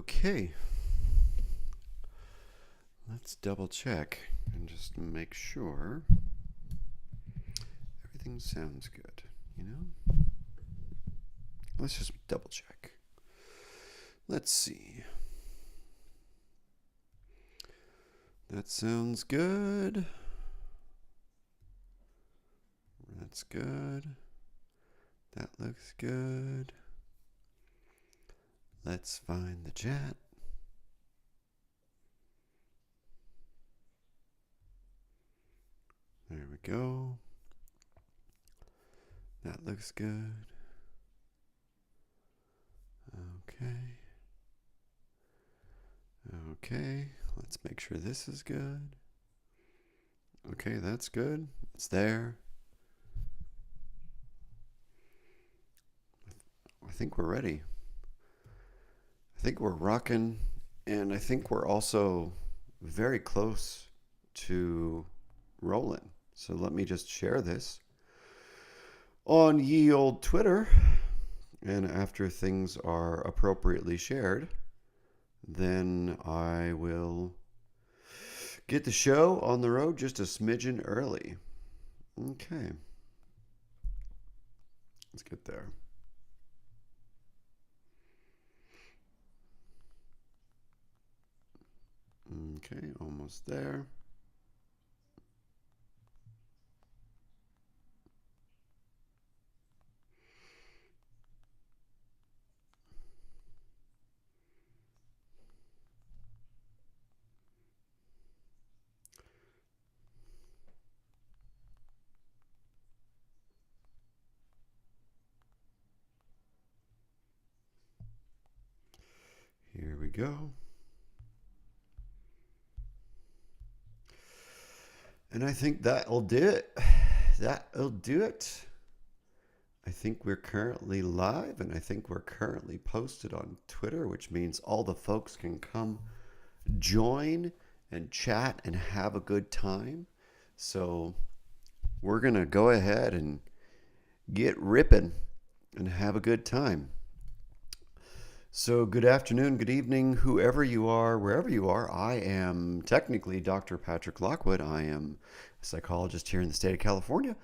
Okay. Let's double check and just make sure everything sounds good, you know? Let's just double check. Let's see. That sounds good. That's good. That looks good. Let's find the chat. There we go. That looks good. Okay. Okay, let's make sure this is good. Okay, that's good. It's there. I think we're ready. I think we're rocking, and I think we're also very close to rolling. So let me just share this on ye old Twitter, and after things are appropriately shared, then I will get the show on the road just a smidgen early. Okay. Let's get there. Okay, almost there. Here we go. And I think that'll do it. That'll do it. I think we're currently live, and I think we're currently posted on Twitter, which means all the folks can come join and chat and have a good time. So we're going to go ahead and get ripping and have a good time. So good afternoon, good evening, whoever you are, wherever you are. I am technically Dr. Patrick Lockwood. I am a psychologist here in the state of California.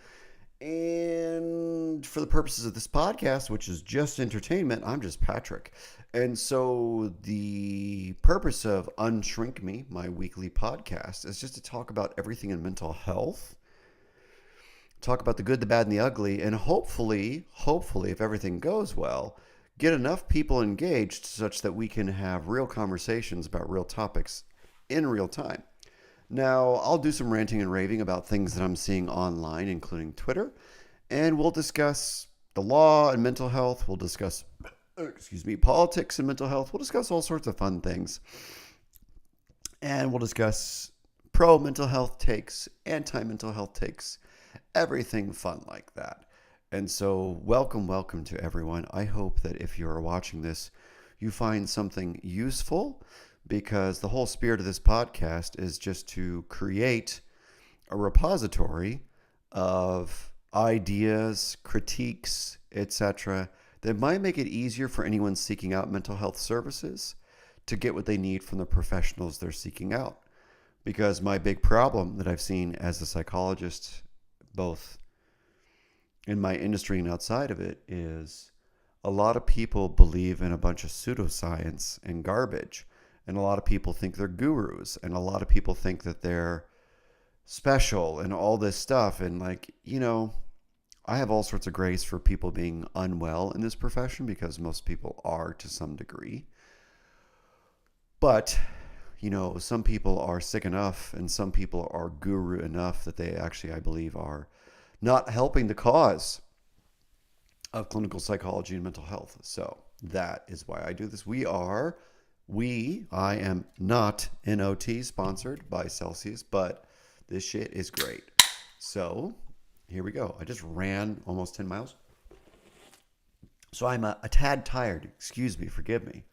And for the purposes of this podcast, which is just entertainment, I'm just Patrick. And so the purpose of UnShrink Me, my weekly podcast, is just to talk about everything in mental health, talk about the good, the bad, and the ugly, and hopefully, if everything goes well, get enough people engaged such that we can have real conversations about real topics in real time. Now, I'll do some ranting and raving about things that I'm seeing online, including Twitter, and we'll discuss the law and mental health. We'll discuss, politics and mental health. We'll discuss all sorts of fun things. And we'll discuss pro-mental health takes, anti-mental health takes, everything fun like that. And so welcome to everyone. I hope that if you're watching this, you find something useful, because the whole spirit of this podcast is just to create a repository of ideas, critiques, etc., that might make it easier for anyone seeking out mental health services to get what they need from the professionals they're seeking out. Because my big problem that I've seen as a psychologist, both in my industry and outside of it, is a lot of people believe in a bunch of pseudoscience and garbage. And a lot of people think they're gurus. And a lot of people think that they're special and all this stuff. And I have all sorts of grace for people being unwell in this profession, because most people are to some degree. But, some people are sick enough, and some people are guru enough that they actually, I believe, are not helping the cause of clinical psychology and mental health. So that is why I do this. I am not NOT sponsored by Celsius, but this shit is great. So here we go. I just ran almost 10 miles. So I'm a tad tired. Excuse me, forgive me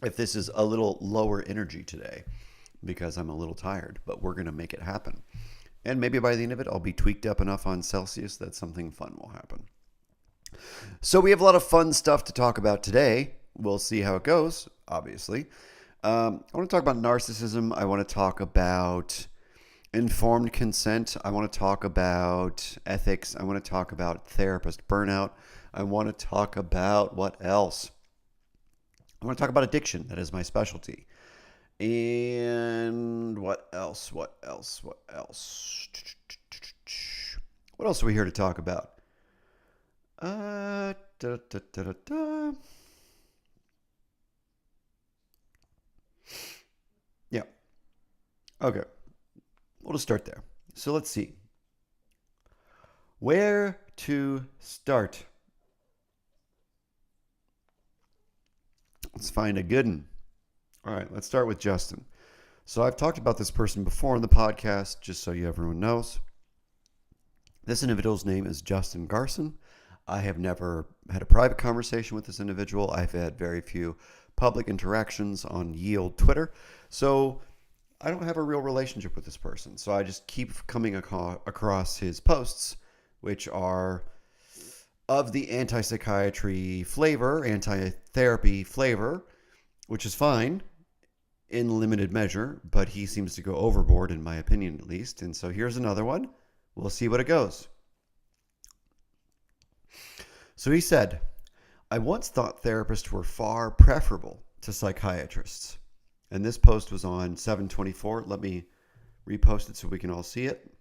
if this is a little lower energy today, because I'm a little tired, but we're going to make it happen. And maybe by the end of it, I'll be tweaked up enough on Celsius that something fun will happen. So we have a lot of fun stuff to talk about today. We'll see how it goes, obviously. I want to talk about narcissism. I want to talk about informed consent. I want to talk about ethics. I want to talk about therapist burnout. I want to talk about what else? I want to talk about addiction. That is my specialty. And what else? What else? What else? What else are we here to talk about? Da, da, da, da, da. Yeah. Okay. We'll just start there. So let's see. Where to start? Let's find a good one. All right, let's start with Justin. So I've talked about this person before in the podcast, just so everyone knows. This individual's name is Justin Garson. I have never had a private conversation with this individual. I've had very few public interactions on ye olde Twitter. So I don't have a real relationship with this person. So I just keep coming across his posts, which are of the anti-psychiatry flavor, anti-therapy flavor, which is fine in limited measure, but he seems to go overboard, in my opinion at least. And so here's another one. We'll see what it goes. So he said, I once thought therapists were far preferable to psychiatrists. And this post was on 7/24. Let me repost it so we can all see it.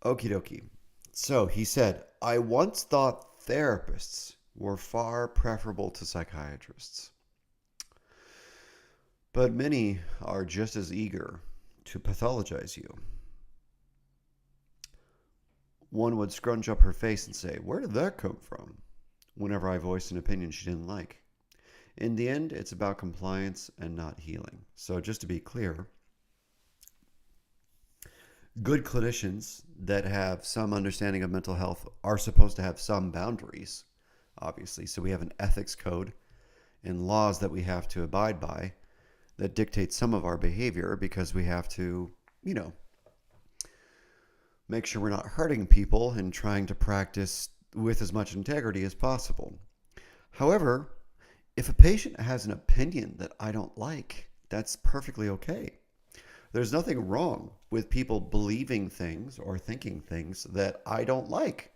Okie dokie. So he said, I once thought therapists were far preferable to psychiatrists. But many are just as eager to pathologize you. One would scrunch up her face and say, where did that come from? Whenever I voiced an opinion she didn't like. In the end, it's about compliance and not healing. So just to be clear, good clinicians that have some understanding of mental health are supposed to have some boundaries, obviously. So we have an ethics code and laws that we have to abide by that dictate some of our behavior because we have to, make sure we're not hurting people and trying to practice with as much integrity as possible. However, if a patient has an opinion that I don't like, that's perfectly okay. There's nothing wrong with people believing things or thinking things that I don't like.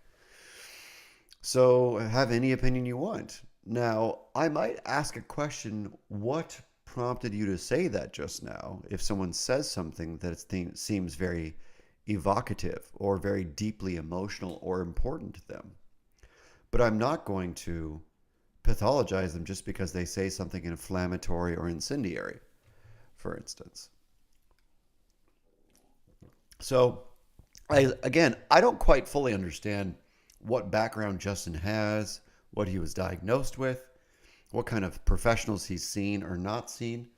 So have any opinion you want. Now, I might ask a question, what prompted you to say that just now? If someone says something that seems very evocative or very deeply emotional or important to them. But I'm not going to pathologize them just because they say something inflammatory or incendiary, for instance. So, I don't quite fully understand what background Justin has, what he was diagnosed with, what kind of professionals he's seen or not seen.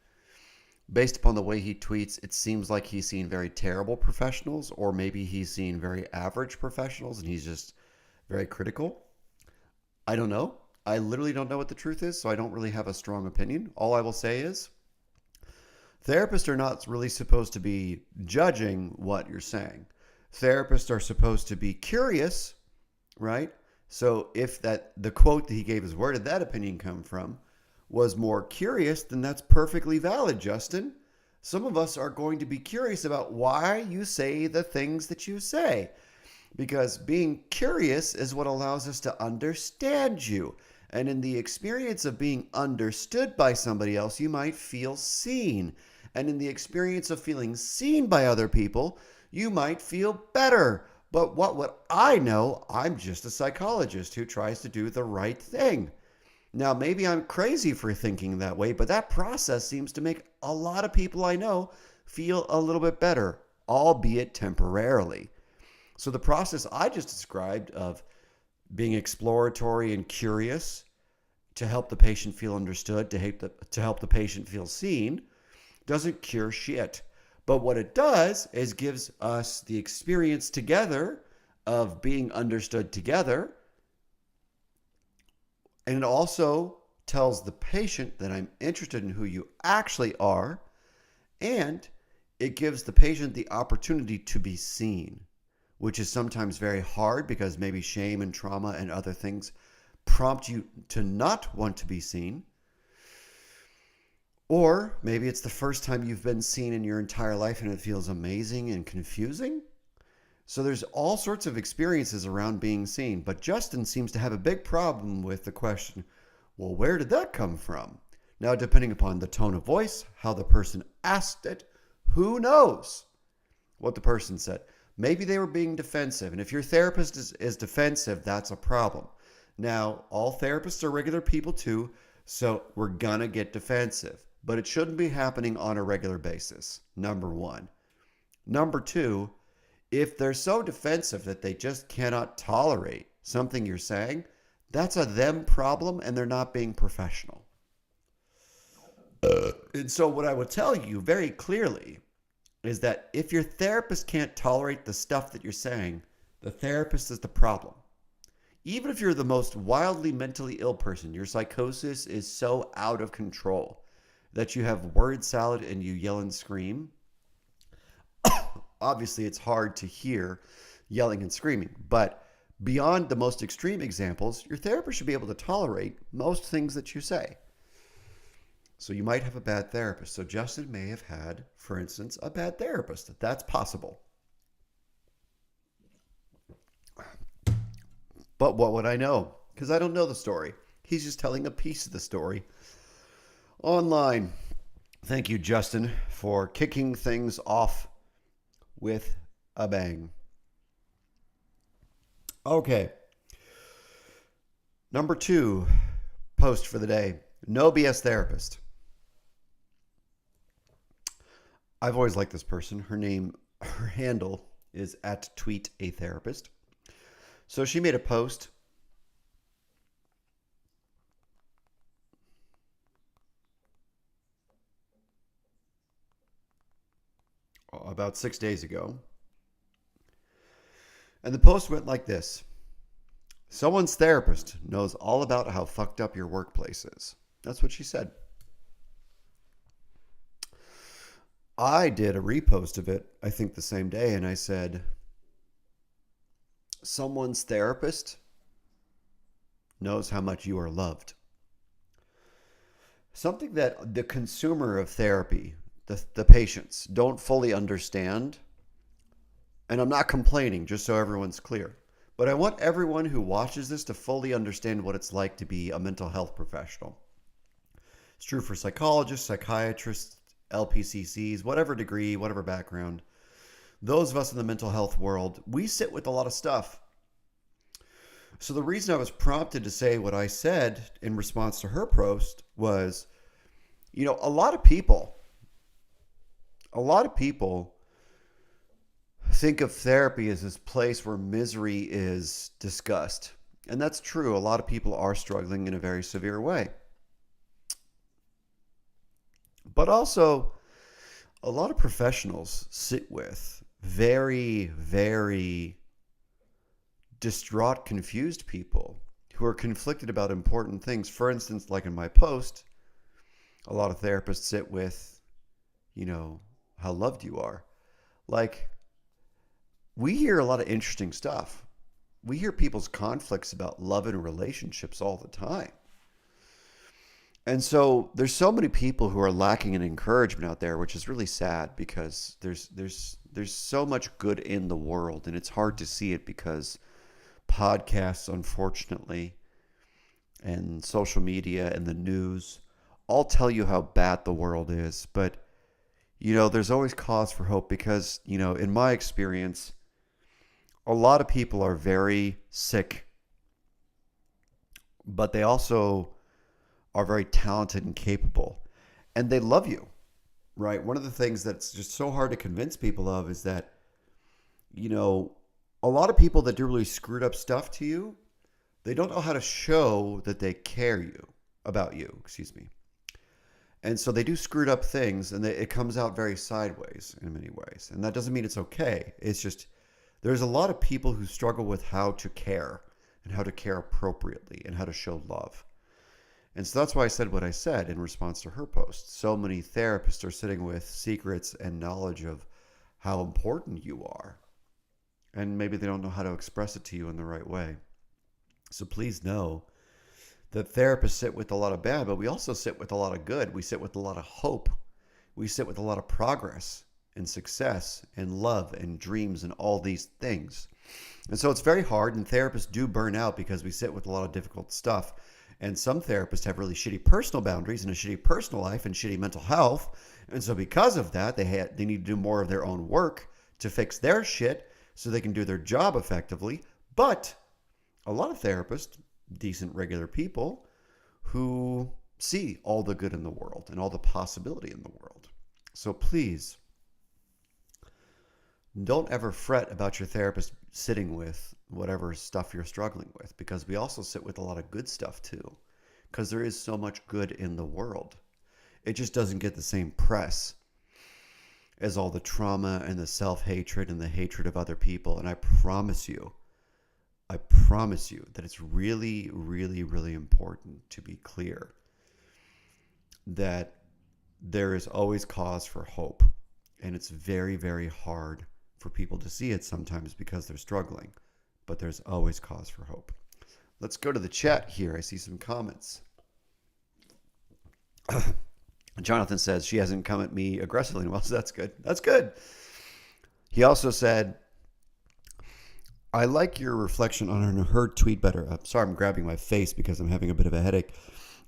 Based upon the way he tweets, it seems like he's seen very terrible professionals, or maybe he's seen very average professionals and he's just very critical. I don't know. I literally don't know what the truth is, so I don't really have a strong opinion. All I will say is therapists are not really supposed to be judging what you're saying. Therapists are supposed to be curious, right? So if the quote that he gave is, where did that opinion come from, was more curious, then that's perfectly valid, Justin. Some of us are going to be curious about why you say the things that you say, because being curious is what allows us to understand you. And in the experience of being understood by somebody else, you might feel seen. And in the experience of feeling seen by other people, you might feel better. But what would I know? I'm just a psychologist who tries to do the right thing. Now, maybe I'm crazy for thinking that way, but that process seems to make a lot of people I know feel a little bit better, albeit temporarily. So the process I just described of being exploratory and curious to help the patient feel understood, to help the patient feel seen, doesn't cure shit. But what it does is gives us the experience together of being understood together. And it also tells the patient that I'm interested in who you actually are. And it gives the patient the opportunity to be seen, which is sometimes very hard because maybe shame and trauma and other things prompt you to not want to be seen. Or maybe it's the first time you've been seen in your entire life and it feels amazing and confusing. So there's all sorts of experiences around being seen. But Justin seems to have a big problem with the question, well, where did that come from? Now, depending upon the tone of voice, how the person asked it, who knows what the person said? Maybe they were being defensive. And if your therapist is defensive, that's a problem. Now, all therapists are regular people too, so we're going to get defensive. But it shouldn't be happening on a regular basis, number one. Number two, if they're so defensive that they just cannot tolerate something you're saying, that's a them problem and they're not being professional. And so what I would tell you very clearly is that if your therapist can't tolerate the stuff that you're saying, the therapist is the problem. Even if you're the most wildly mentally ill person, your psychosis is so out of control that you have word salad and you yell and scream. Obviously, it's hard to hear yelling and screaming, but beyond the most extreme examples, your therapist should be able to tolerate most things that you say. So you might have a bad therapist. So Justin may have had, for instance, a bad therapist. That's possible. But what would I know? Because I don't know the story. He's just telling a piece of the story online. Thank you, Justin, for kicking things off with a bang. Okay. Number 2 post for the day. No BS therapist. I've always liked this person. Her handle is @tweetatherapist. So she made a post about 6 days ago. And the post went like this. Someone's therapist knows all about how fucked up your workplace is. That's what she said. I did a repost of it, I think the same day, and I said, someone's therapist knows how much you are loved. Something that the consumer of therapy, the patients, don't fully understand. And I'm not complaining, just so everyone's clear. But I want everyone who watches this to fully understand what it's like to be a mental health professional. It's true for psychologists, psychiatrists, LPCCs, whatever degree, whatever background. Those of us in the mental health world, we sit with a lot of stuff. So the reason I was prompted to say what I said in response to her post was, a lot of people think of therapy as this place where misery is discussed. And that's true. A lot of people are struggling in a very severe way. But also, a lot of professionals sit with very, very distraught, confused people who are conflicted about important things. For instance, like in my post, a lot of therapists sit with, how loved you are. Like, we hear a lot of interesting stuff. We hear people's conflicts about love and relationships all the time. And so there's so many people who are lacking in encouragement out there, which is really sad because there's so much good in the world, and it's hard to see it because podcasts, unfortunately, and social media and the news all tell you how bad the world is. But, there's always cause for hope because, in my experience, a lot of people are very sick, but they also are very talented and capable, and they love you, right? One of the things that's just so hard to convince people of is that, a lot of people that do really screwed up stuff to you, they don't know how to show that they care about you. And so they do screwed up things, and it comes out very sideways in many ways. And that doesn't mean it's okay. It's just there's a lot of people who struggle with how to care and how to care appropriately and how to show love. And so that's why I said what I said in response to her post. So many therapists are sitting with secrets and knowledge of how important you are. And maybe they don't know how to express it to you in the right way. So please know that therapists sit with a lot of bad, but we also sit with a lot of good. We sit with a lot of hope. We sit with a lot of progress and success and love and dreams and all these things. And so it's very hard, and therapists do burn out because we sit with a lot of difficult stuff. And some therapists have really shitty personal boundaries and a shitty personal life and shitty mental health. And so because of that, they need to do more of their own work to fix their shit so they can do their job effectively. But a lot of therapists, decent, regular people who see all the good in the world and all the possibility in the world. So please, don't ever fret about your therapist sitting with whatever stuff you're struggling with, because we also sit with a lot of good stuff too, because there is so much good in the world. It just doesn't get the same press as all the trauma and the self-hatred and the hatred of other people. And I promise you that it's really, really, really important to be clear that there is always cause for hope. And it's very, very hard for people to see it sometimes because they're struggling. But there's always cause for hope. Let's go to the chat here. I see some comments. Jonathan says she hasn't come at me aggressively. Well, so that's good. That's good. He also said, I like your reflection on her tweet better. I'm sorry, I'm grabbing my face because I'm having a bit of a headache.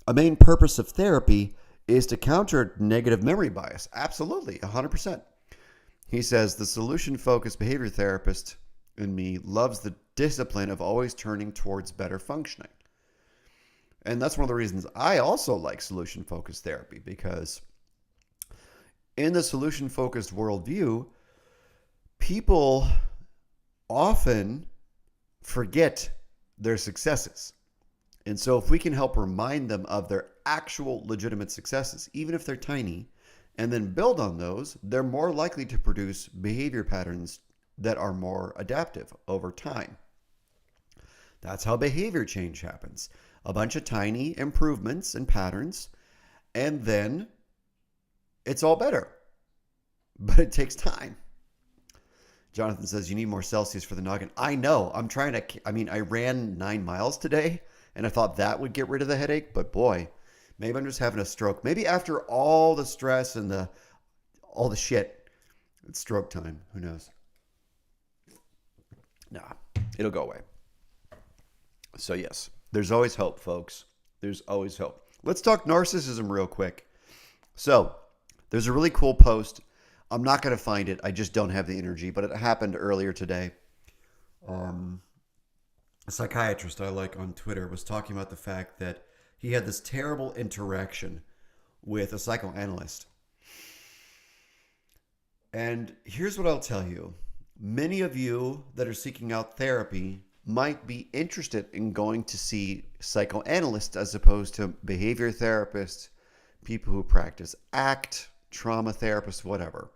A main purpose of therapy is to counter negative memory bias. Absolutely, 100%. He says, the solution-focused behavior therapist in me loves the discipline of always turning towards better functioning. And that's one of the reasons I also like solution-focused therapy, because in the solution-focused worldview, people often forget their successes. And so if we can help remind them of their actual legitimate successes, even if they're tiny, and then build on those, they're more likely to produce behavior patterns that are more adaptive over time. That's how behavior change happens. A bunch of tiny improvements and patterns, and then it's all better. But it takes time. Jonathan says, you need more Celsius for the noggin. I know. I ran 9 miles today, and I thought that would get rid of the headache, but boy, maybe I'm just having a stroke. Maybe after all the stress and all the shit, it's stroke time. Who knows? Nah, it'll go away. So yes, there's always hope, folks. There's always hope. Let's talk narcissism real quick. So there's a really cool post. I'm not going to find it. I just don't have the energy, but it happened earlier today. A psychiatrist I like on Twitter was talking about the fact that he had this terrible interaction with a psychoanalyst. And here's what I'll tell you. Many of you that are seeking out therapy might be interested in going to see psychoanalysts as opposed to behavior therapists, people who practice ACT, trauma therapists, whatever.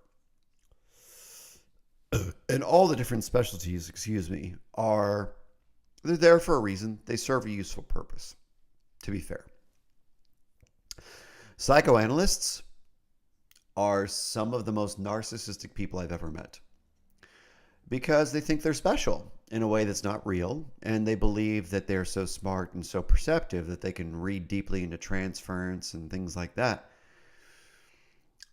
And all the different specialties, they're there for a reason. They serve a useful purpose, to be fair. Psychoanalysts are some of the most narcissistic people I've ever met, because they think they're special in a way that's not real, and they believe that they're so smart and so perceptive that they can read deeply into transference and things like that,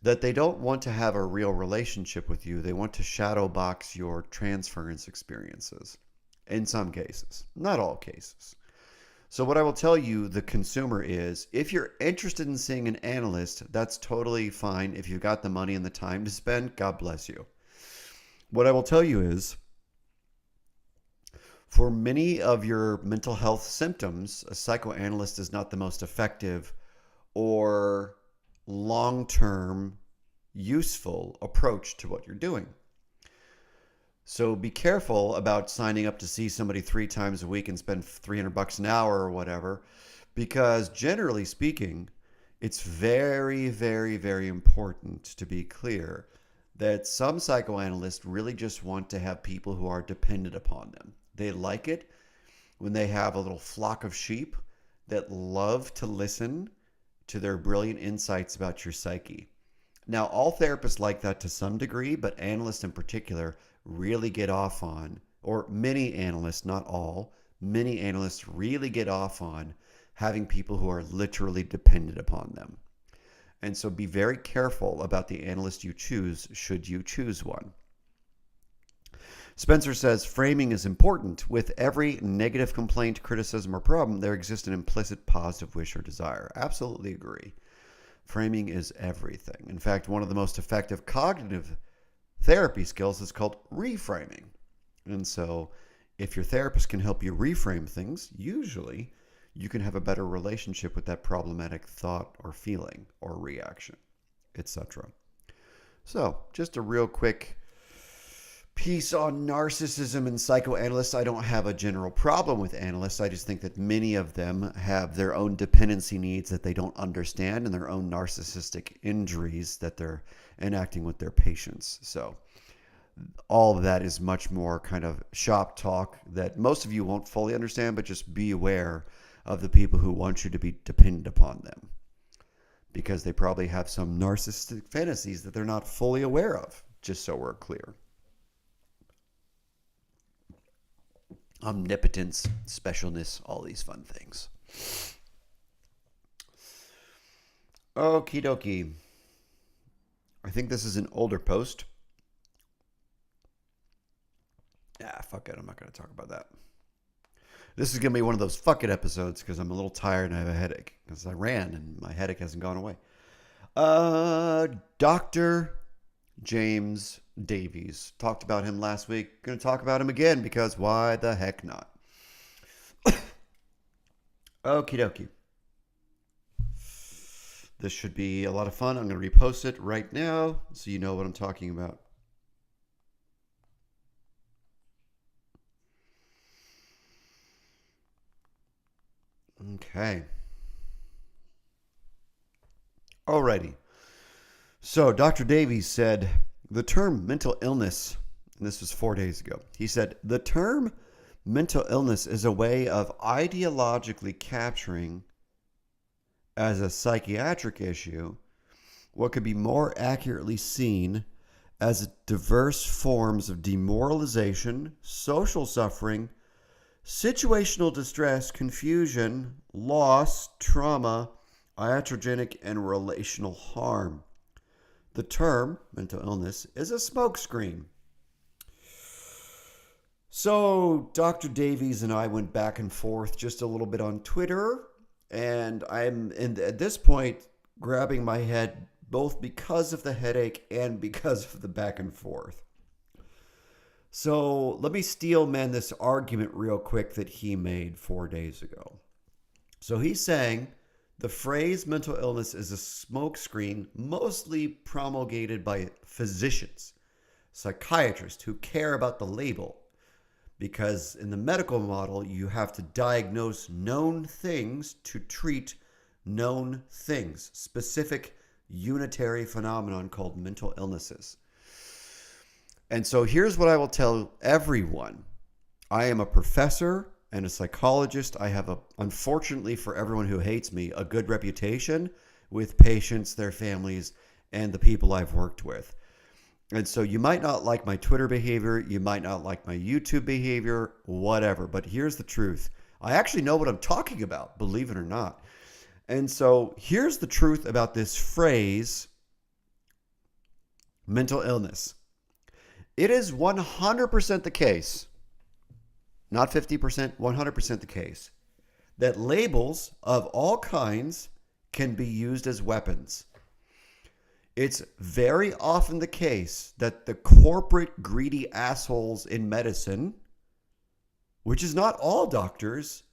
that they don't want to have a real relationship with you. They want to shadow box your transference experiences in some cases, not all cases. So what I will tell you, the consumer, is if you're interested in seeing an analyst, that's totally fine. If you've got the money and the time to spend, God bless you. What I will tell you is, for many of your mental health symptoms, a psychoanalyst is not the most effective or long-term useful approach to what you're doing. So be careful about signing up to see somebody 3 times a week and spend $300 an hour or whatever, because generally speaking, it's very, very, very important to be clear that some psychoanalysts really just want to have people who are dependent upon them. They like it when they have a little flock of sheep that love to listen to their brilliant insights about your psyche. Now, all therapists like that to some degree, but analysts in particular really get off on, or many analysts, not all, many analysts really get off on having people who are literally dependent upon them. And so be very careful about the analyst you choose, should you choose one. Spencer says, framing is important. With every negative complaint, criticism, or problem, there exists an implicit positive wish or desire. Absolutely agree. Framing is everything. In fact, one of the most effective cognitive therapy skills is called reframing. And so if your therapist can help you reframe things, usually you can have a better relationship with that problematic thought or feeling or reaction, etc. So just a real quick piece on narcissism and psychoanalysts. I don't have a general problem with analysts. I just think that many of them have their own dependency needs that they don't understand and their own narcissistic injuries that they're enacting with their patients. So all of that is much more kind of shop talk that most of you won't fully understand, but just be aware of the people who want you to be dependent upon them, because they probably have some narcissistic fantasies that they're not fully aware of, just so we're clear. Omnipotence, specialness, all these fun things. Okie dokie. I think this is an older post. Fuck it. I'm not going to talk about that. This is going to be one of those fuck it episodes because I'm a little tired and I have a headache because I ran and my headache hasn't gone away. Dr. James Davies. Talked about him last week. Going to talk about him again because why the heck not? Okie dokie. This should be a lot of fun. I'm going to repost it right now so you know what I'm talking about. Okay. Alrighty. So Dr. Davies said the term mental illness, and this was 4 days ago, he said the term mental illness is a way of ideologically capturing as a psychiatric issue what could be more accurately seen as diverse forms of demoralization, social suffering, situational distress, confusion, loss, trauma, iatrogenic, and relational harm. The term mental illness is a smokescreen. So Dr. Davies and I went back and forth just a little bit on Twitter, and I'm at this point grabbing my head both because of the headache and because of the back and forth. So let me steel man this argument real quick that he made 4 days ago. So he's saying the phrase mental illness is a smokescreen mostly promulgated by physicians, psychiatrists who care about the label. Because in the medical model, you have to diagnose known things to treat known things, specific unitary phenomenon called mental illnesses. And so here's what I will tell everyone. I am a professor and a psychologist. I have, unfortunately for everyone who hates me, a good reputation with patients, their families, and the people I've worked with. And so you might not like my Twitter behavior, you might not like my YouTube behavior, whatever. But here's the truth. I actually know what I'm talking about, believe it or not. And so here's the truth about this phrase, mental illness. It is 100% the case, not 50%, 100% the case, that labels of all kinds can be used as weapons. It's very often the case that the corporate greedy assholes in medicine, which is not all doctors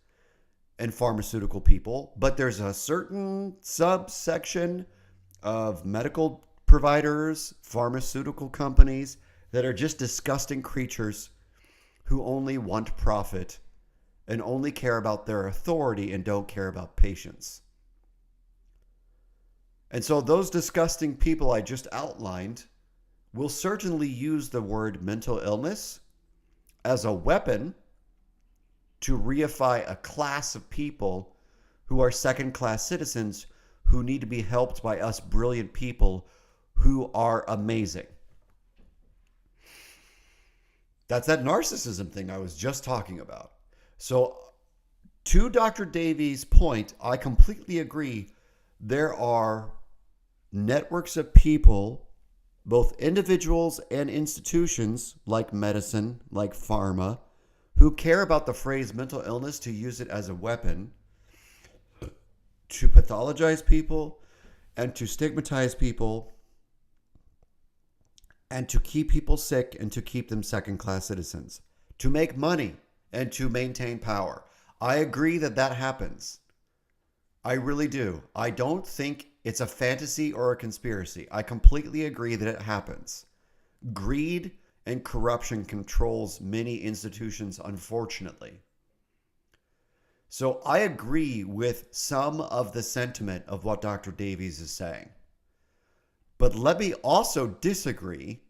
and pharmaceutical people, but there's a certain subsection of medical providers, pharmaceutical companies that are just disgusting creatures who only want profit and only care about their authority and don't care about patients. And so those disgusting people I just outlined will certainly use the word mental illness as a weapon to reify a class of people who are second-class citizens who need to be helped by us brilliant people who are amazing. That's that narcissism thing I was just talking about. So, to Dr. Davies' point, I completely agree. There are networks of people, both individuals and institutions, like medicine, like pharma, who care about the phrase mental illness to use it as a weapon to pathologize people and to stigmatize people and to keep people sick and to keep them second-class citizens, to make money and to maintain power. I agree that that happens. I really do. I don't think it's a fantasy or a conspiracy. I completely agree that it happens. Greed and corruption controls many institutions, unfortunately. So I agree with some of the sentiment of what Dr. Davies is saying. But let me also disagree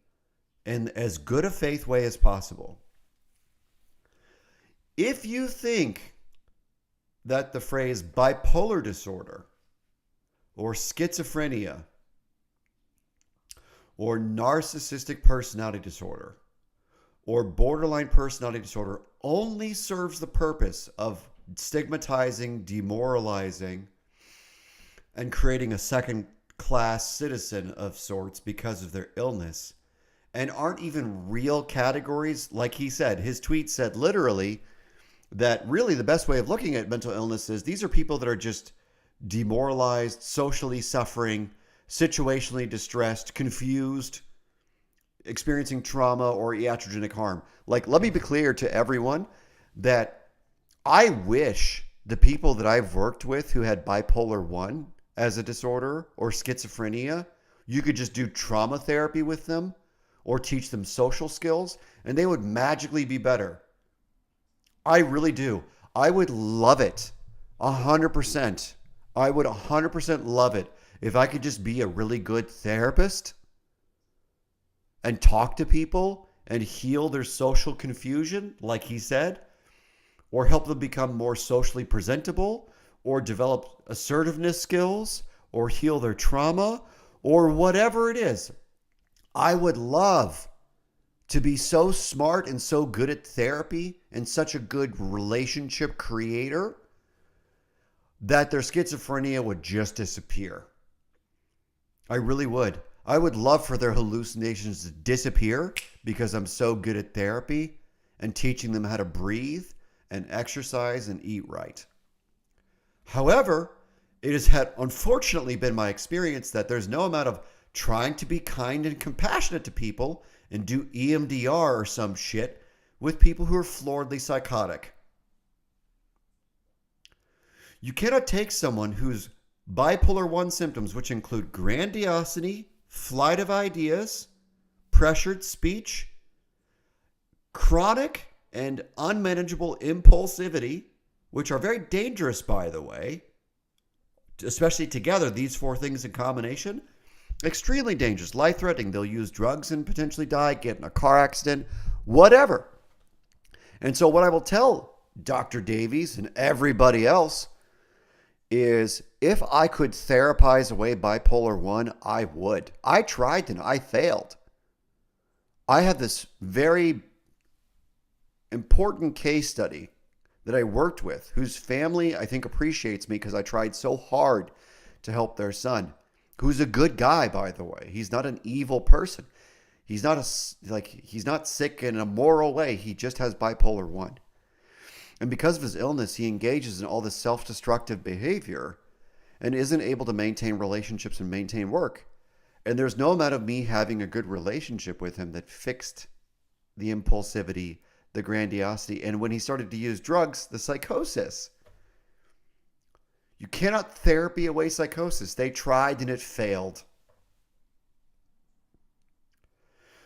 in as good a faith way as possible. If you think that the phrase bipolar disorder or schizophrenia or narcissistic personality disorder or borderline personality disorder only serves the purpose of stigmatizing, demoralizing, and creating a second-class citizen of sorts because of their illness, and aren't even real categories, like he said, his tweet said literally that really the best way of looking at mental illness is these are people that are just demoralized, socially suffering, situationally distressed, confused, experiencing trauma or iatrogenic harm. Like, let me be clear to everyone that I wish the people that I've worked with who had bipolar 1 as a disorder or schizophrenia, you could just do trauma therapy with them or teach them social skills and they would magically be better. I really do. I would love it. 100%. I would 100% love it if I could just be a really good therapist and talk to people and heal their social confusion, like he said, or help them become more socially presentable, or develop assertiveness skills, or heal their trauma, or whatever it is. I would love to be so smart and so good at therapy and such a good relationship creator that their schizophrenia would just disappear. I really would. I would love for their hallucinations to disappear because I'm so good at therapy and teaching them how to breathe and exercise and eat right. However, it has unfortunately been my experience that there's no amount of trying to be kind and compassionate to people and do EMDR or some shit with people who are floridly psychotic. You cannot take someone whose bipolar 1 symptoms, which include grandiosity, flight of ideas, pressured speech, chronic and unmanageable impulsivity, which are very dangerous, by the way, especially together, these 4 things in combination, extremely dangerous, life-threatening. They'll use drugs and potentially die, get in a car accident, whatever. And so what I will tell Dr. Davies and everybody else is if I could therapize away bipolar 1, I would. I tried and I failed. I have this very important case study that I worked with, whose family I think appreciates me because I tried so hard to help their son, who's a good guy, by the way. He's not an evil person. He's not he's not sick in a moral way. He just has bipolar 1. And because of his illness, he engages in all this self-destructive behavior and isn't able to maintain relationships and maintain work. And there's no amount of me having a good relationship with him that fixed the impulsivity, the grandiosity, and when he started to use drugs, the psychosis. You cannot therapy away psychosis. They tried and it failed.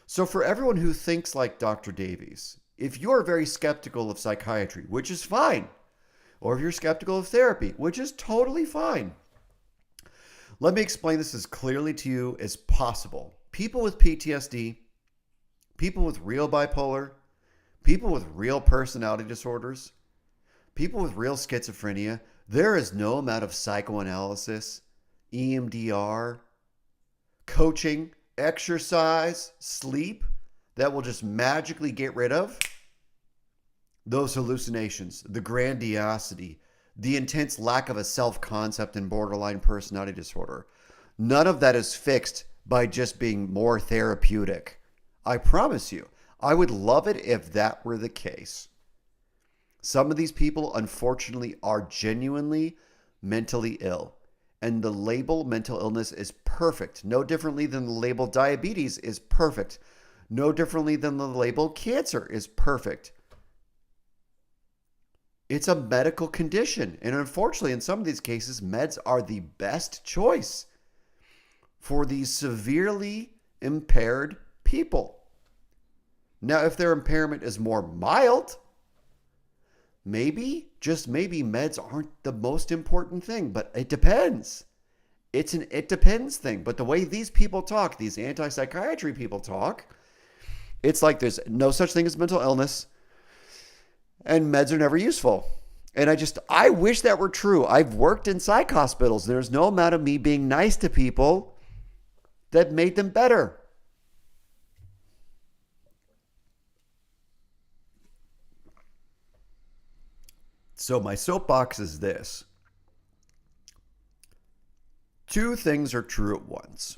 So for everyone who thinks like Dr. Davies, if you're very skeptical of psychiatry, which is fine, or if you're skeptical of therapy, which is totally fine, let me explain this as clearly to you as possible. People with PTSD, people with real bipolar, people with real personality disorders, people with real schizophrenia, There is no amount of psychoanalysis, EMDR, coaching, exercise, sleep that will just magically get rid of those hallucinations, the grandiosity, the intense lack of a self-concept and borderline personality disorder. None of that is fixed by just being more therapeutic. I promise you, I would love it if that were the case. Some of these people, unfortunately, are genuinely mentally ill. And the label mental illness is perfect. No differently than the label diabetes is perfect. No differently than the label cancer is perfect. It's a medical condition. And unfortunately, in some of these cases, meds are the best choice for these severely impaired people. Now, if their impairment is more mild, maybe, just maybe, meds aren't the most important thing, but it depends. It's an it depends thing. But the way these people talk, these anti-psychiatry people talk, it's like there's no such thing as mental illness and meds are never useful. And I wish that were true. I've worked in psych hospitals. There's no amount of me being nice to people that made them better. So my soapbox is this. Two things are true at once.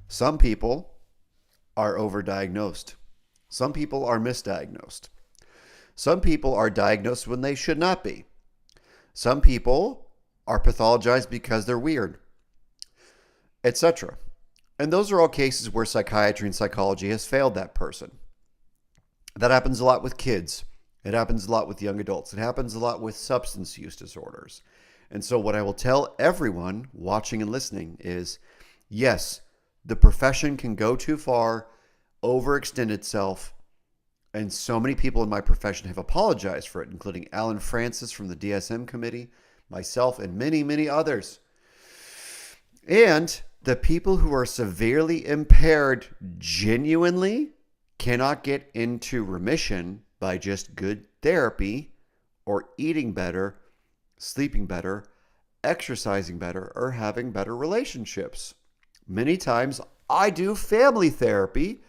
Some people are overdiagnosed. Some people are misdiagnosed. Some people are diagnosed when they should not be. Some people are pathologized because they're weird, etc. And those are all cases where psychiatry and psychology has failed that person. That happens a lot with kids. It happens a lot with young adults. It happens a lot with substance use disorders. And so what I will tell everyone watching and listening is, yes, the profession can go too far, overextend itself, and so many people in my profession have apologized for it, including Alan Francis from the DSM committee, myself, and many, many others. And the people who are severely impaired genuinely cannot get into remission by just good therapy or eating better, sleeping better, exercising better, or having better relationships. Many times I do family therapy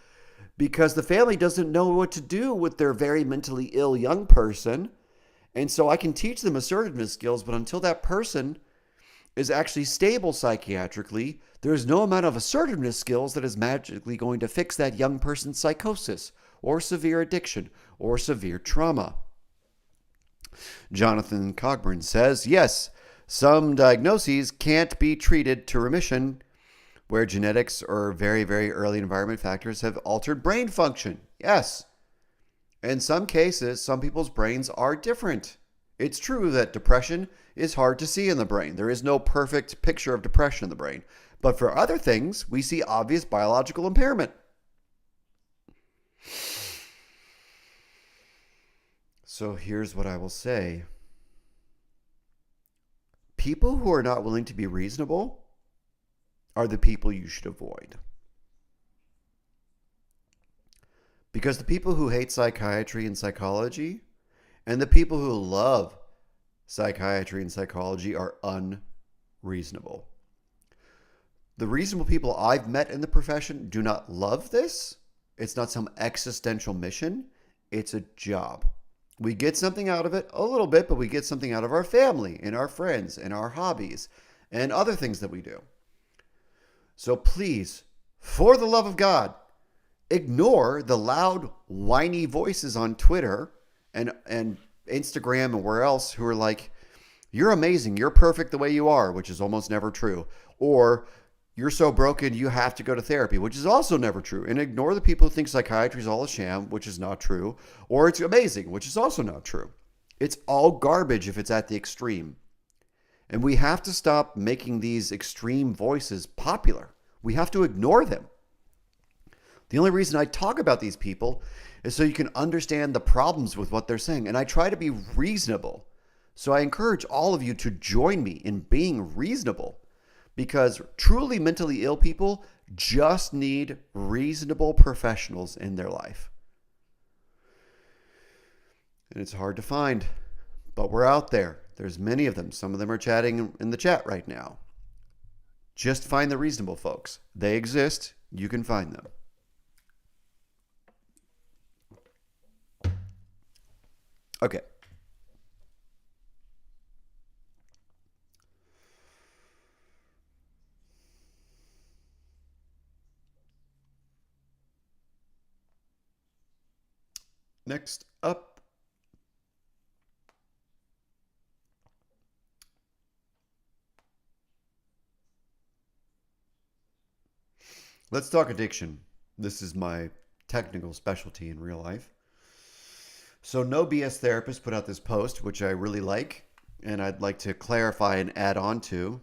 because the family doesn't know what to do with their very mentally ill young person. And so I can teach them assertiveness skills, but until that person is actually stable psychiatrically, there's no amount of assertiveness skills that is magically going to fix that young person's psychosis or severe addiction or severe trauma. Jonathan Cogburn says, yes, some diagnoses can't be treated to remission where genetics or very, very early environment factors have altered brain function. Yes. In some cases, some people's brains are different. It's true that depression is hard to see in the brain. There is no perfect picture of depression in the brain. But for other things, we see obvious biological impairment. So here's what I will say. People who are not willing to be reasonable are the people you should avoid. Because the people who hate psychiatry and psychology and the people who love psychiatry and psychology are unreasonable. The reasonable people I've met in the profession do not love this. It's not some existential mission. It's a job. We get something out of it, a little bit, but we get something out of our family and our friends and our hobbies and other things that we do. So please, for the love of God, ignore the loud, whiny voices on Twitter and Instagram and where else who are like, you're amazing, you're perfect the way you are, which is almost never true. Or you're so broken, you have to go to therapy, which is also never true. And ignore the people who think psychiatry is all a sham, which is not true. Or it's amazing, which is also not true. It's all garbage if it's at the extreme. And we have to stop making these extreme voices popular. We have to ignore them. The only reason I talk about these people is so you can understand the problems with what they're saying. And I try to be reasonable. So I encourage all of you to join me in being reasonable, because truly mentally ill people just need reasonable professionals in their life. And it's hard to find, but we're out there. There's many of them. Some of them are chatting in the chat right now. Just find the reasonable folks. They exist. You can find them. Okay. Next up. Let's talk addiction. This is my technical specialty in real life. So No BS Therapist put out this post, which I really like, and I'd like to clarify and add on to.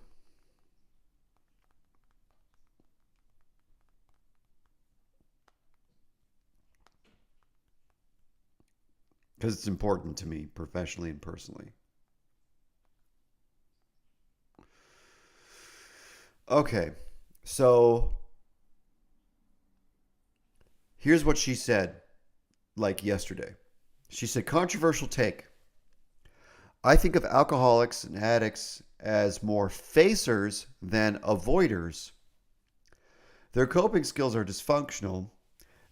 Because it's important to me professionally and personally. Okay, so here's what she said, like yesterday. She said, controversial take. I think of alcoholics and addicts as more facers than avoiders. Their coping skills are dysfunctional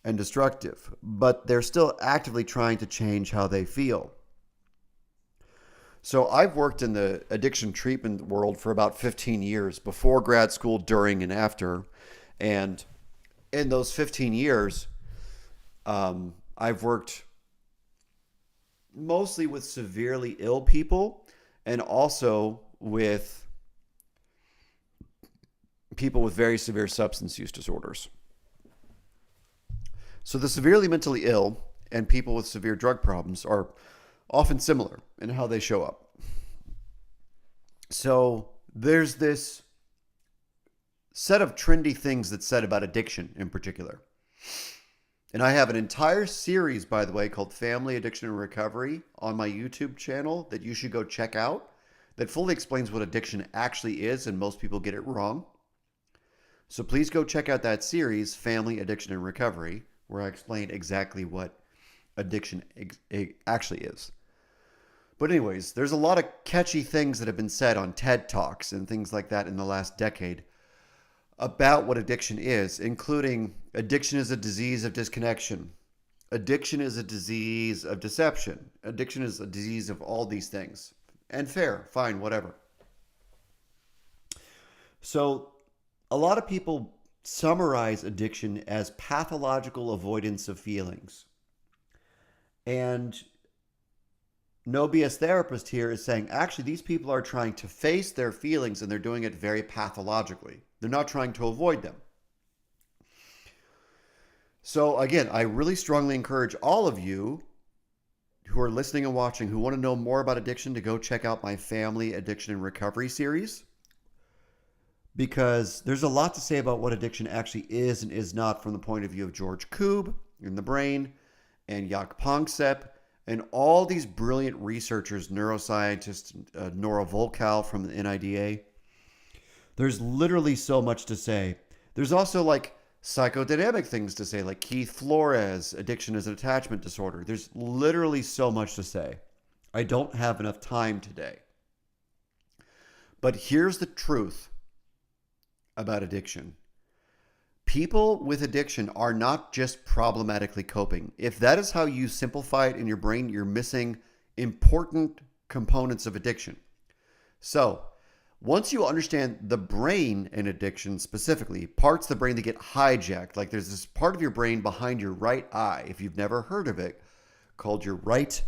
and destructive, but they're still actively trying to change how they feel. So I've worked in the addiction treatment world for about 15 years, before grad school, during, and after. And in those 15 years, I've worked mostly with severely ill people and also with people with very severe substance use disorders. So the severely mentally ill and people with severe drug problems are often similar in how they show up. So there's this set of trendy things that's said about addiction in particular. And I have an entire series, by the way, called Family Addiction and Recovery on my YouTube channel that you should go check out, that fully explains what addiction actually is, and most people get it wrong. So please go check out that series, Family Addiction and Recovery, where I explain exactly what addiction actually is. But anyways, there's a lot of catchy things that have been said on TED Talks and things like that in the last decade about what addiction is, including addiction is a disease of disconnection. Addiction is a disease of deception. Addiction is a disease of all these things. And fair, fine, whatever. So a lot of people summarize addiction as pathological avoidance of feelings. And No BS Therapist here is saying, actually, these people are trying to face their feelings, and they're doing it very pathologically. They're not trying to avoid them. So again, I really strongly encourage all of you who are listening and watching, who want to know more about addiction, to go check out my Family Addiction and Recovery series, because there's a lot to say about what addiction actually is and is not from the point of view of George Koob in the brain and Jaak Panksepp and all these brilliant researchers, neuroscientists, Nora Volkow from the NIDA. There's literally so much to say. There's also like psychodynamic things to say, like Keith Flores, addiction as an attachment disorder. There's literally so much to say. I don't have enough time today. But here's the truth about addiction. People with addiction are not just problematically coping. If that is how you simplify it in your brain, you're missing important components of addiction. So once you understand the brain in addiction specifically, parts of the brain that get hijacked, like there's this part of your brain behind your right eye, if you've never heard of it, called your right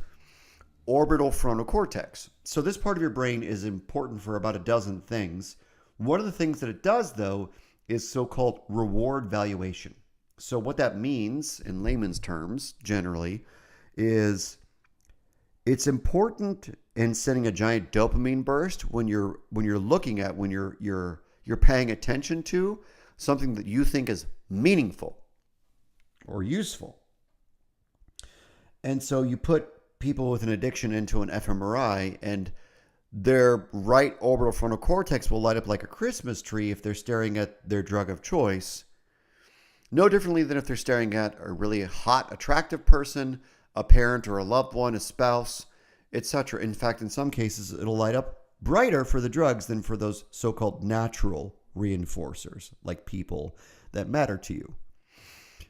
orbital frontal cortex. So this part of your brain is important for about a dozen things. One of the things that it does, though, is so-called reward valuation. So what that means in layman's terms, generally, is it's important in sending a giant dopamine burst when you're looking at, when you're paying attention to something that you think is meaningful or useful. And so you put people with an addiction into an fMRI, and their right orbital frontal cortex will light up like a Christmas tree if they're staring at their drug of choice. No differently than if they're staring at a really hot, attractive person, a parent or a loved one, a spouse. etc. In fact, in some cases, it'll light up brighter for the drugs than for those so-called natural reinforcers, like people that matter to you.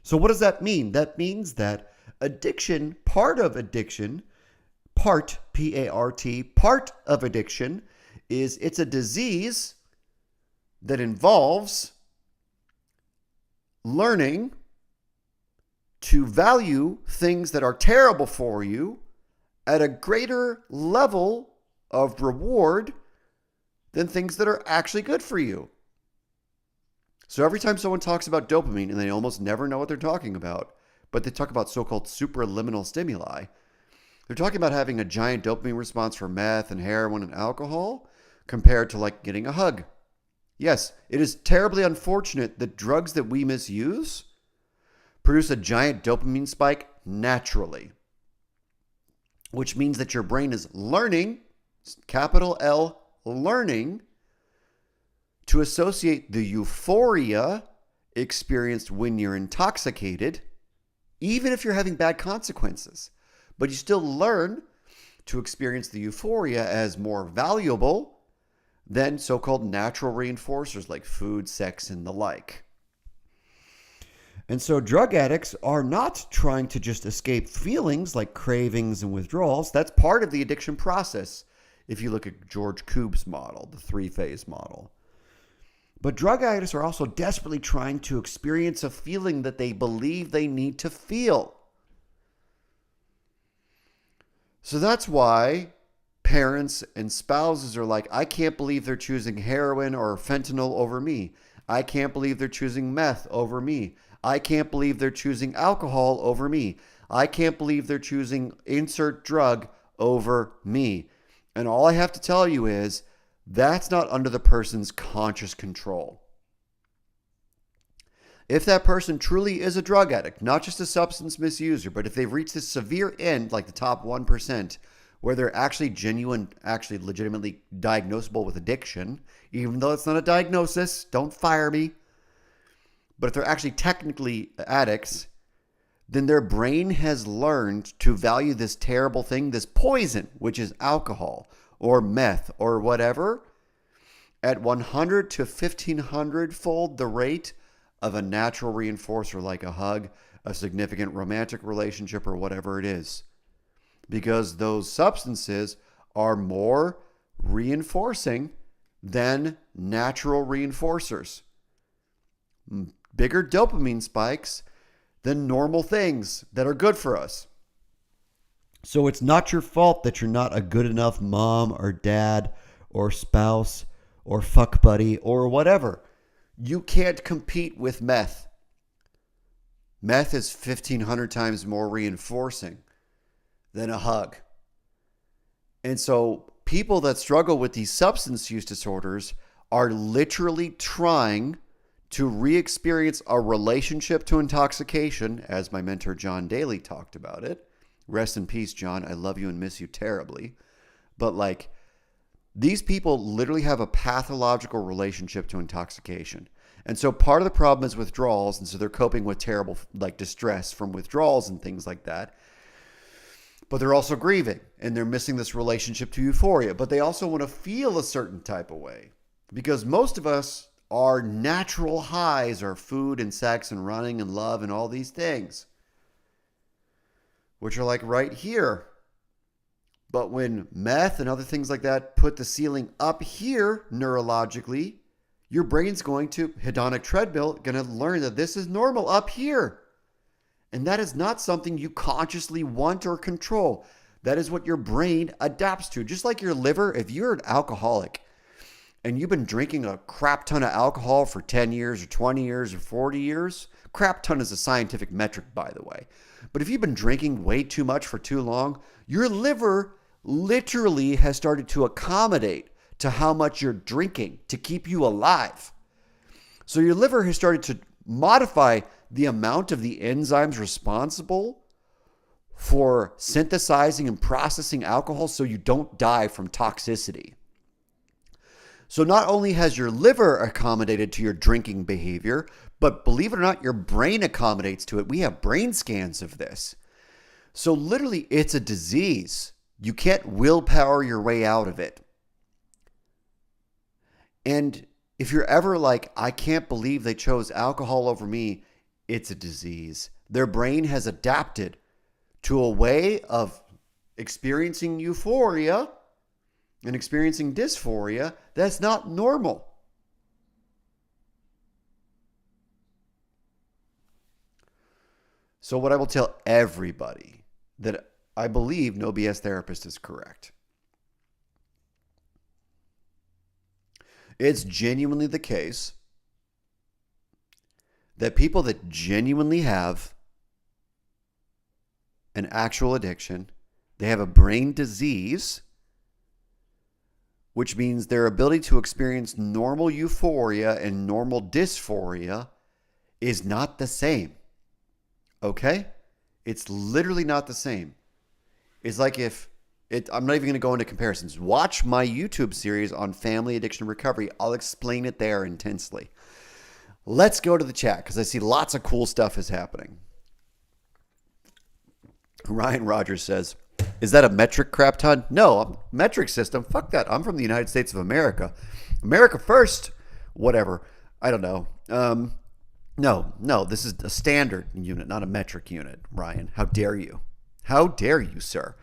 So what does that mean? That means that addiction, P-A-R-T, part of addiction is it's a disease that involves learning to value things that are terrible for you at a greater level of reward than things that are actually good for you. So every time someone talks about dopamine, and they almost never know what they're talking about, but they talk about so-called supraliminal stimuli, they're talking about having a giant dopamine response for meth and heroin and alcohol compared to like getting a hug. Yes, it is terribly unfortunate that drugs that we misuse produce a giant dopamine spike naturally, which means that your brain is learning, capital L, learning, to associate the euphoria experienced when you're intoxicated, even if you're having bad consequences. But you still learn to experience the euphoria as more valuable than so-called natural reinforcers like food, sex, and the like. And so drug addicts are not trying to just escape feelings like cravings and withdrawals. That's part of the addiction process if you look at George Koob's model, the three-phase model. But drug addicts are also desperately trying to experience a feeling that they believe they need to feel. So that's why parents and spouses are like, I can't believe they're choosing heroin or fentanyl over me. I can't believe they're choosing meth over me. I can't believe they're choosing alcohol over me. I can't believe they're choosing insert drug over me. And all I have to tell you is, that's not under the person's conscious control. If that person truly is a drug addict, not just a substance misuser, but if they've reached this severe end, like the top 1%, where they're actually legitimately diagnosable with addiction, even though it's not a diagnosis, don't fire me. But if they're actually technically addicts, then their brain has learned to value this terrible thing, this poison, which is alcohol or meth or whatever, at 100 to 1500 fold the rate of a natural reinforcer like a hug, a significant romantic relationship, or whatever it is. Because those substances are more reinforcing than natural reinforcers. Bigger dopamine spikes than normal things that are good for us. So it's not your fault that you're not a good enough mom or dad or spouse or fuck buddy or whatever. You can't compete with meth. Meth is 1,500 times more reinforcing than a hug. And so people that struggle with these substance use disorders are literally trying to re-experience a relationship to intoxication, as my mentor John Daly talked about it. Rest in peace, John. I love you and miss you terribly. But like, these people literally have a pathological relationship to intoxication. And so part of the problem is withdrawals. And so they're coping with terrible like distress from withdrawals and things like that. But they're also grieving and they're missing this relationship to euphoria. But they also want to feel a certain type of way, because most of us, our natural highs are food and sex and running and love and all these things, which are like right here. But when meth and other things like that put the ceiling up here neurologically, your brain's going to, hedonic treadmill, going to learn that this is normal up here. And that is not something you consciously want or control. That is what your brain adapts to. Just like your liver, if you're an alcoholic and you've been drinking a crap ton of alcohol for 10 years or 20 years or 40 years, crap ton is a scientific metric, by the way. But if you've been drinking way too much for too long, your liver literally has started to accommodate to how much you're drinking to keep you alive. So your liver has started to modify the amount of the enzymes responsible for synthesizing and processing alcohol so you don't die from toxicity. So not only has your liver accommodated to your drinking behavior, but believe it or not, your brain accommodates to it. We have brain scans of this. So literally, it's a disease You can't willpower your way out of it. And if you're ever like, I can't believe they chose alcohol over me, it's a disease. Their brain has adapted to a way of experiencing euphoria and experiencing dysphoria that's not normal. So what I will tell everybody, that I believe No BS Therapist is correct. It's genuinely the case that people that genuinely have an actual addiction, they have a brain disease, which means their ability to experience normal euphoria and normal dysphoria is not the same. Okay? It's literally not the same. It's like I'm not even going to go into comparisons. Watch my YouTube series on family addiction recovery. I'll explain it there intensely. Let's go to the chat because I see lots of cool stuff is happening. Ryan Rogers says, is that a metric crap ton? No, metric system. Fuck that. I'm from the United States of America. America first. Whatever. I don't know. No, this is a standard unit, not a metric unit, Ryan. How dare you? How dare you, sir?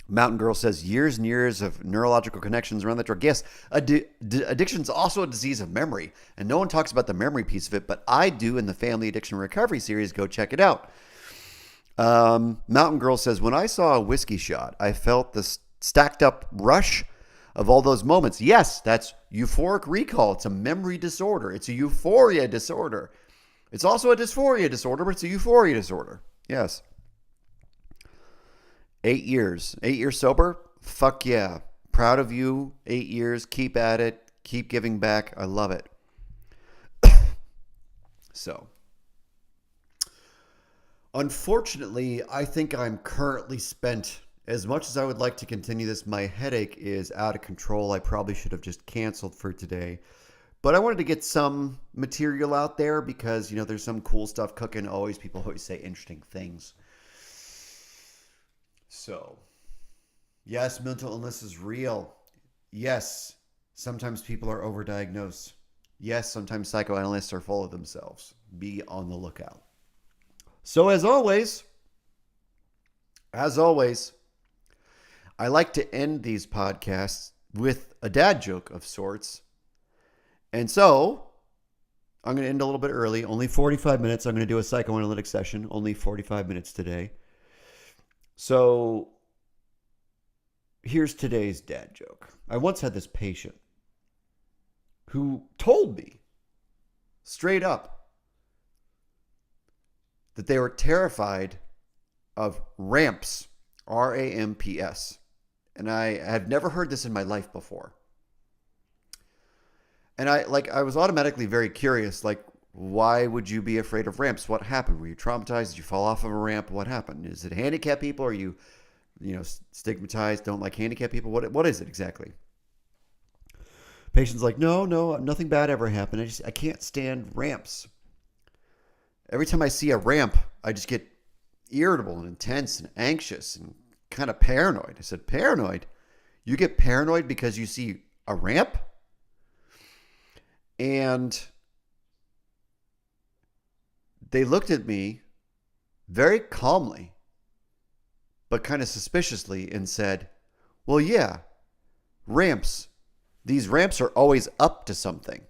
Mountain Girl says, years and years of neurological connections around that drug. Yes, addiction is also a disease of memory, and no one talks about the memory piece of it, but I do in the Family Addiction Recovery series. Go check it out. Mountain Girl says, when I saw a whiskey shot, I felt the stacked up rush of all those moments. Yes, that's euphoric recall. It's a memory disorder. It's a euphoria disorder. It's also a dysphoria disorder, but it's a euphoria disorder. Yes. 8 years. 8 years sober? Fuck yeah. Proud of you. 8 years. Keep at it. Keep giving back. I love it. So, unfortunately, I think I'm currently spent. As much as I would like to continue this, my headache is out of control. I probably should have just canceled for today. But I wanted to get some material out there because, there's some cool stuff cooking. People always say interesting things. So, yes, mental illness is real. Yes, sometimes people are overdiagnosed. Yes, sometimes psychoanalysts are full of themselves. Be on the lookout. So as always, I like to end these podcasts with a dad joke of sorts. And so I'm going to end a little bit early, only 45 minutes. I'm going to do a psychoanalytic session, only 45 minutes today. So here's today's dad joke. I once had this patient who told me straight up that they were terrified of ramps, R-A-M-P-S. And I had never heard this in my life before. And I was automatically very curious, why would you be afraid of ramps? What happened? Were you traumatized? Did you fall off of a ramp? What happened? Is it handicapped people? Are you, stigmatized? Don't like handicapped people? What is it exactly? Patient's like, no, nothing bad ever happened. I can't stand ramps. Every time I see a ramp, I just get irritable and intense and anxious and kind of paranoid. I said, paranoid? You get paranoid because you see a ramp? And they looked at me very calmly, but kind of suspiciously and said, well, yeah, ramps. These ramps are always up to something.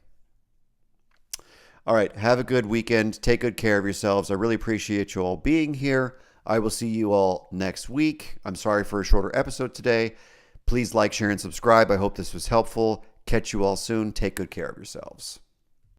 All right, have a good weekend. Take good care of yourselves. I really appreciate you all being here. I will see you all next week. I'm sorry for a shorter episode today. Please like, share, and subscribe. I hope this was helpful. Catch you all soon. Take good care of yourselves.